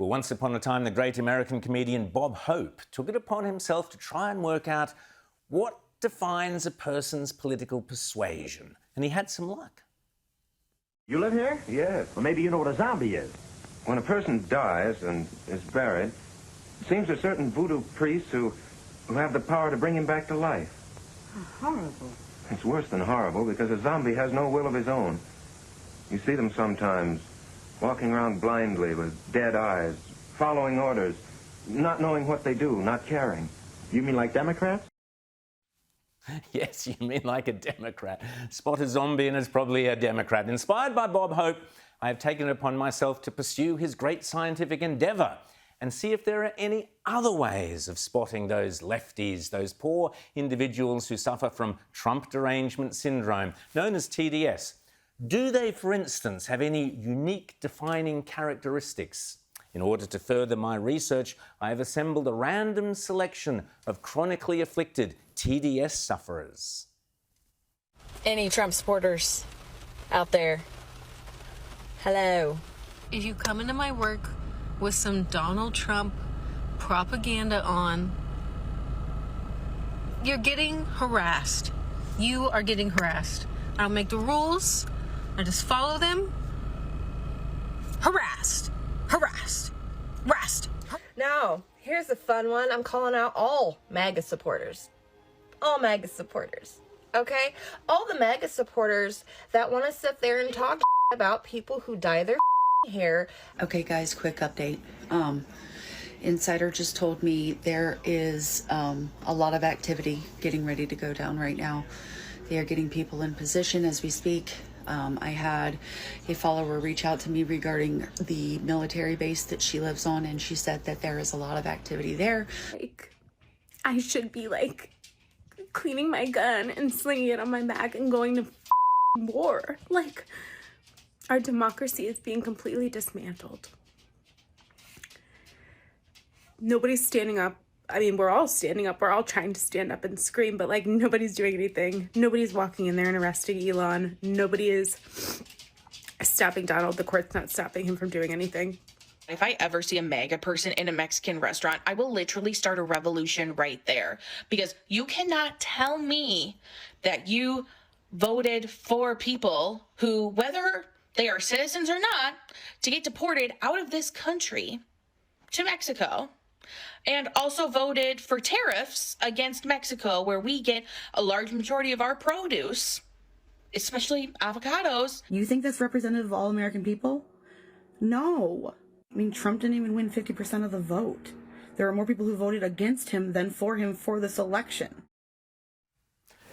Well, once upon a time, the great American comedian Bob Hope took it upon himself to try and work out what defines a person's political persuasion. And he had some luck. You live here? Yes. Well, maybe you know what a zombie is. When a person dies and is buried, it seems there are certain voodoo priests who have the power to bring him back to life. Oh, horrible. It's worse than horrible because a zombie has no will of his own. You see them sometimes walking around blindly with dead eyes, following orders, not knowing what they do, not caring. You mean like Democrats? Yes, you mean like a Democrat. Spot a zombie and it's probably a Democrat. Inspired by Bob Hope, I have taken it upon myself to pursue his great scientific endeavour and see if there are any other ways of spotting those lefties, those poor individuals who suffer from Trump derangement syndrome, known as TDS. Do they, for instance, have any unique defining characteristics? In order to further my research, I have assembled a random selection of chronically afflicted TDS sufferers. Any Trump supporters out there? Hello. If you come into my work with some Donald Trump propaganda on, you're getting harassed. You are getting harassed. I don't make the rules. I just follow them. Harassed. Harassed. Harassed. Now, here's a fun one. I'm calling out all MAGA supporters. All MAGA supporters. Okay? All the MAGA supporters that want to sit there and talk about people who dye their hair. Okay, guys, quick update. Insider just told me there is a lot of activity getting ready to go down right now. They are getting people in position as we speak. I had a follower reach out to me regarding the military base that she lives on, and she said that there is a lot of activity there. Like, I should be, like, cleaning my gun and slinging it on my back and going to war. Like, our democracy is being completely dismantled. Nobody's standing up. I mean, we're all standing up. We're all trying to stand up and scream, but, like, nobody's doing anything. Nobody's walking in there and arresting Elon. Nobody is stopping Donald. The court's not stopping him from doing anything. If I ever see a MAGA person in a Mexican restaurant, I will literally start a revolution right there. Because you cannot tell me that you voted for people who, whether they are citizens or not, to get deported out of this country to Mexico. And also voted for tariffs against Mexico, where we get a large majority of our produce, especially avocados. You think that's representative of all American people? No. I mean, Trump didn't even win 50% of the vote. There are more people who voted against him than for him for this election.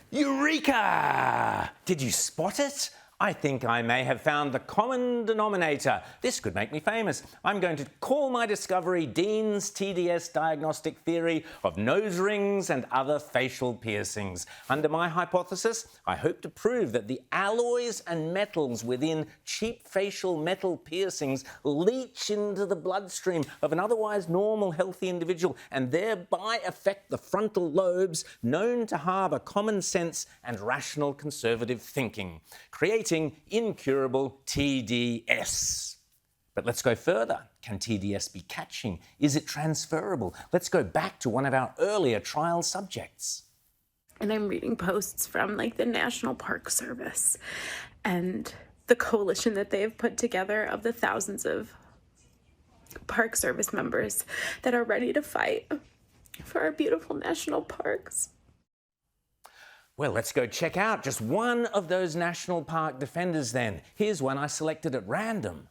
Eureka! Did you spot it? I think I may have found the common denominator. This could make me famous. I'm going to call my discovery Dean's TDS diagnostic theory of nose rings and other facial piercings. Under my hypothesis, I hope to prove that the alloys and metals within cheap facial metal piercings leach into the bloodstream of an otherwise normal, healthy individual and thereby affect the frontal lobes known to harbour common sense and rational conservative thinking, creating incurable TDS. But let's go further. Can TDS be catching? Is it transferable? Let's go back to one of our earlier trial subjects. And I'm reading posts from, like, the National Park Service and the coalition that they have put together of the thousands of Park Service members that are ready to fight for our beautiful national parks. Well, let's go check out just one of those national park defenders then. Here's one I selected at random.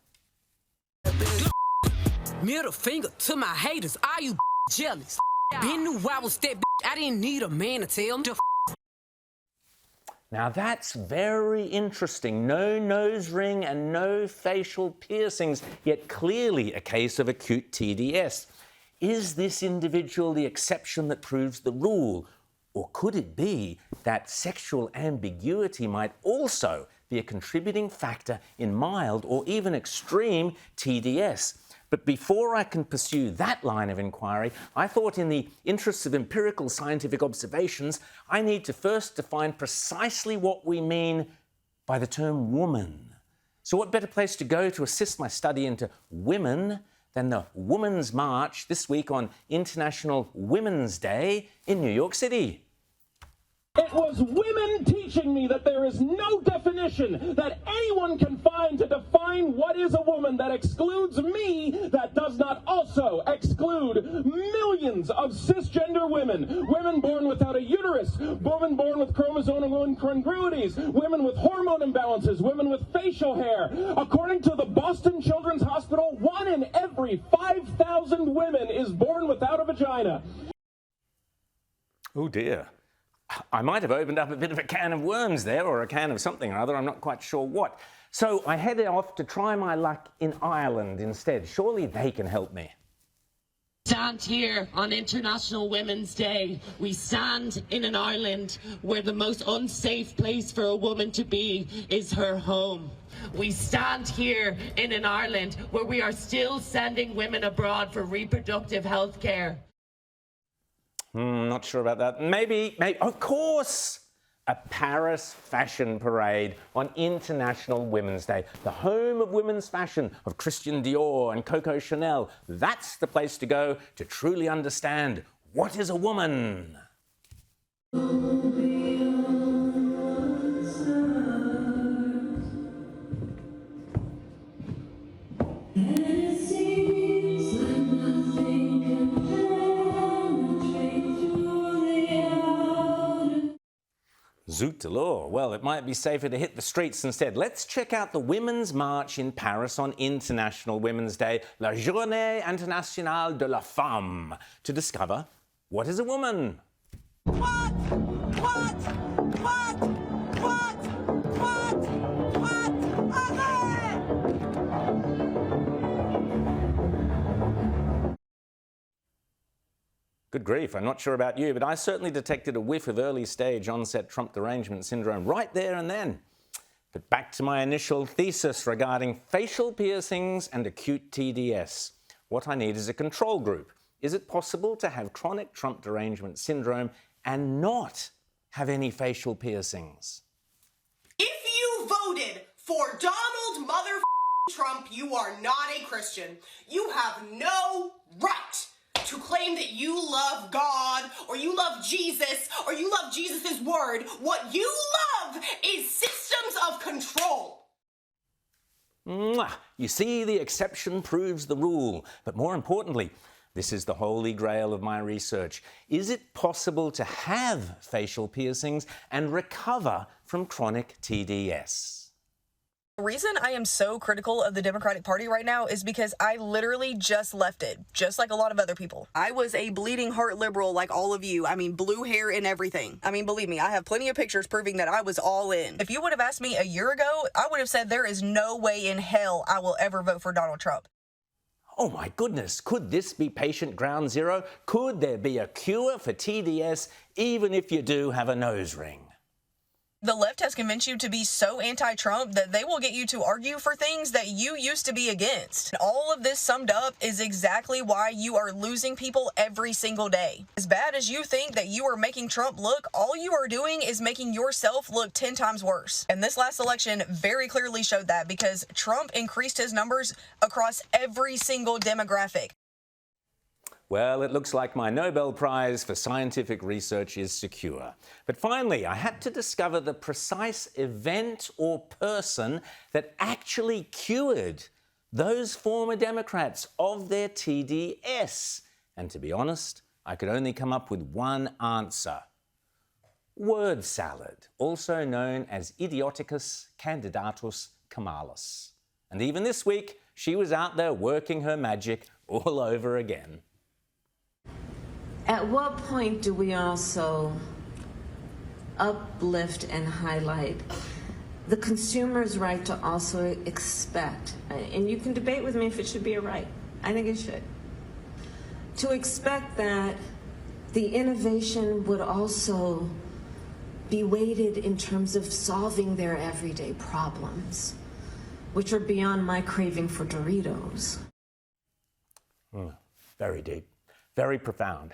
Middle finger to my haters, are you jealous? Been knew I was that I didn't need a man to tell me. Now that's very interesting. No nose ring and no facial piercings, yet clearly a case of acute TDS. Is this individual the exception that proves the rule? Or could it be that sexual ambiguity might also be a contributing factor in mild or even extreme TDS? But before I can pursue that line of inquiry, I thought in the interests of empirical scientific observations, I need to first define precisely what we mean by the term woman. So what better place to go to assist my study into women than the Women's March this week on International Women's Day in New York City. It was women teaching me that there is no definition that anyone can find to define what is a woman that excludes me, that does not also exclude millions of cisgender women. Women born without a uterus, women born with chromosomal incongruities, women with hormone imbalances, women with facial hair. According to the Boston Children's Hospital, 1 in every 5,000 women is born without a vagina. Oh dear. I might have opened up a bit of a can of worms there, or a can of something or other, I'm not quite sure what. So I headed off to try my luck in Ireland instead. Surely they can help me. Stand here on International Women's Day. We stand in an island where the most unsafe place for a woman to be is her home. We stand here in an Ireland where we are still sending women abroad for reproductive health care. Not sure about that. Maybe, of course, a Paris fashion parade on International Women's Day, the home of women's fashion, of Christian Dior and Coco Chanel. That's the place to go to truly understand what is a woman. Zoot alors. Well, it might be safer to hit the streets instead. Let's check out the Women's March in Paris on International Women's Day, La Journée Internationale de la Femme, to discover what is a woman. What? Good grief, I'm not sure about you, but I certainly detected a whiff of early-stage onset Trump derangement syndrome right there and then. But back to my initial thesis regarding facial piercings and acute TDS. What I need is a control group. Is it possible to have chronic Trump derangement syndrome and not have any facial piercings? If you voted for Donald Trump, you are not a Christian. You have no right to claim that you love God, or you love Jesus, or you love Jesus' word. What you love is systems of control. Mwah! You see, the exception proves the rule. But more importantly, this is the holy grail of my research. Is it possible to have facial piercings and recover from chronic TDS? The reason I am so critical of the Democratic Party right now is because I literally just left it, just like a lot of other people. I was a bleeding heart liberal like all of you. I mean, blue hair and everything. I mean, believe me, I have plenty of pictures proving that I was all in. If you would have asked me a year ago, I would have said there is no way in hell I will ever vote for Donald Trump. Oh my goodness, could this be patient ground zero? Could there be a cure for TDS even if you do have a nose ring? The left has convinced you to be so anti-Trump that they will get you to argue for things that you used to be against. All of this summed up is exactly why you are losing people every single day. As bad as you think that you are making Trump look, all you are doing is making yourself look 10 times worse. And this last election very clearly showed that, because Trump increased his numbers across every single demographic. Well, it looks like my Nobel Prize for scientific research is secure. But finally, I had to discover the precise event or person that actually cured those former Democrats of their TDS. And to be honest, I could only come up with one answer. Word salad, also known as idioticus candidatus Kamalis. And even this week, she was out there working her magic all over again. At what point do we also uplift and highlight the consumer's right to also expect, and you can debate with me if it should be a right, I think it should, to expect that the innovation would also be weighted in terms of solving their everyday problems, which are beyond my craving for Doritos. Very deep, very profound.